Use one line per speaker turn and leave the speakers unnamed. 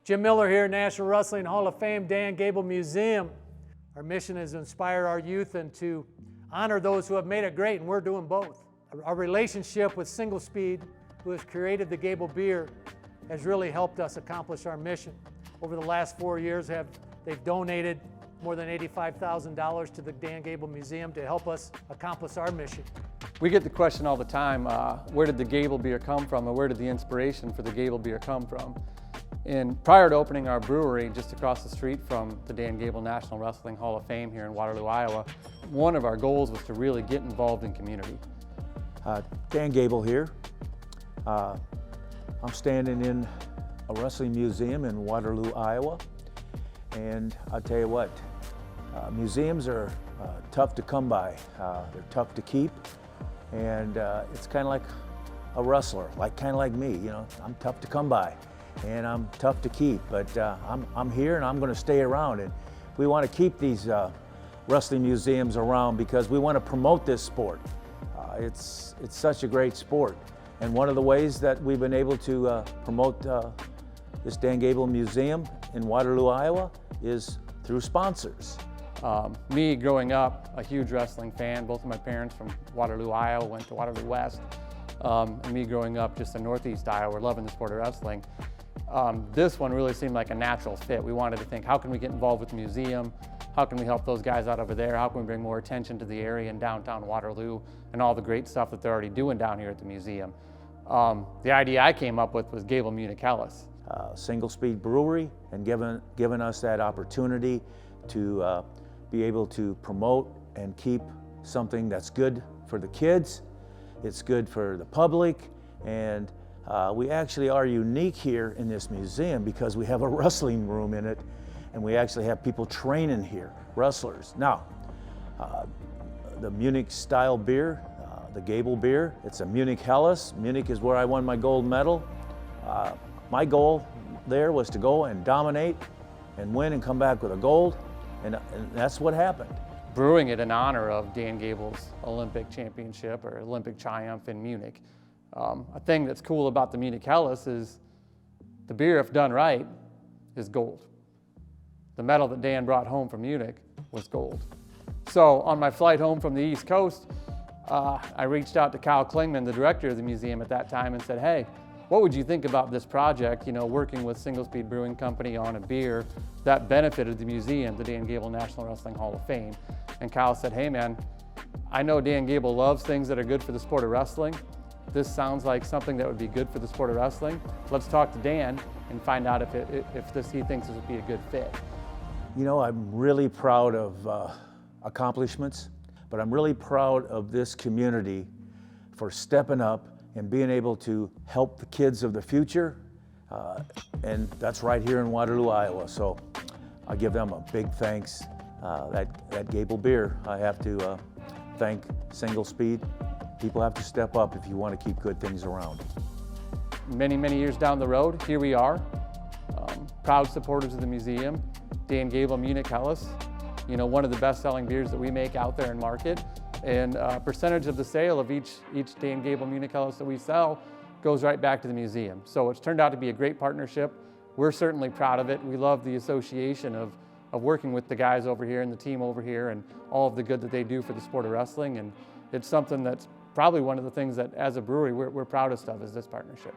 Jim Miller here, National Wrestling Hall of Fame, Dan Gable Museum. Our mission is to inspire our youth and to honor those who have made it great, and we're doing both. Our relationship with Single Speed, who has created the Gable beer, has really helped us accomplish our mission. Over the last 4 years, they've donated more than $85,000 to the Dan Gable Museum to help us accomplish our mission.
We get the question all the time, where did the Gable beer come from, or where did the inspiration for the Gable beer come from? And prior to opening our brewery just across the street from the Dan Gable National Wrestling Hall of Fame here in Waterloo, Iowa, one of our goals was to really get involved in community.
Dan Gable here. I'm standing in a wrestling museum in Waterloo, Iowa. And I'll tell you what, museums are tough to come by. They're tough to keep. And it's kind of like a wrestler, kind of like me, you know. I'm tough to come by and I'm tough to keep, but I'm here and I'm going to stay around. And we want to keep these wrestling museums around because we want to promote this sport. It's such a great sport. And one of the ways that we've been able to promote this Dan Gable Museum in Waterloo, Iowa is through sponsors.
Me growing up, a huge wrestling fan, both of my parents from Waterloo, Iowa, went to Waterloo West. And me growing up just in Northeast Iowa, loving the sport of wrestling. This one really seemed like a natural fit. We wanted to think, how can we get involved with the museum? How can we help those guys out over there? How can we bring more attention to the area in downtown Waterloo and all the great stuff that they're already doing down here at the museum? The idea I came up with was Gable Munich Helles.
Single Speed Brewery, and given us that opportunity to be able to promote and keep something that's good for the kids, it's good for the public, and we actually are unique here in this museum because we have a wrestling room in it, and we actually have people training here, wrestlers. Now, the Munich style beer, the Gable beer, it's a Munich Helles. Munich is where I won my gold medal. My goal there was to go and dominate and win and come back with a gold, and that's what happened.
Brewing it in honor of Dan Gable's Olympic championship or Olympic triumph in Munich. A thing that's cool about the Munich Helles is the beer, if done right, is gold. The medal that Dan brought home from Munich was gold. So on my flight home from the East Coast, I reached out to Kyle Klingman, the director of the museum at that time, and said, hey, what would you think about this project, you know, working with Single Speed Brewing Company on a beer that benefited the museum, the Dan Gable National Wrestling Hall of Fame? And Kyle said, hey man, I know Dan Gable loves things that are good for the sport of wrestling. This sounds like something that would be good for the sport of wrestling. Let's talk to Dan and find out if he thinks this would be a good fit.
You know, I'm really proud of accomplishments, but I'm really proud of this community for stepping up and being able to help the kids of the future, and that's right here in Waterloo, Iowa. So I give them a big thanks. That Gable beer, I have to thank Single Speed. People have to step up if you want to keep good things around.
Many, many years down the road, here we are, proud supporters of the museum, Dan Gable Munich Helles, you know, one of the best-selling beers that we make out there in market. And a percentage of the sale of each Dan Gable Munich Helles that we sell goes right back to the museum. So it's turned out to be a great partnership. We're certainly proud of it. We love the association of working with the guys over here and the team over here and all of the good that they do for the sport of wrestling. And it's something that's probably one of the things that as a brewery we're proudest of is this partnership.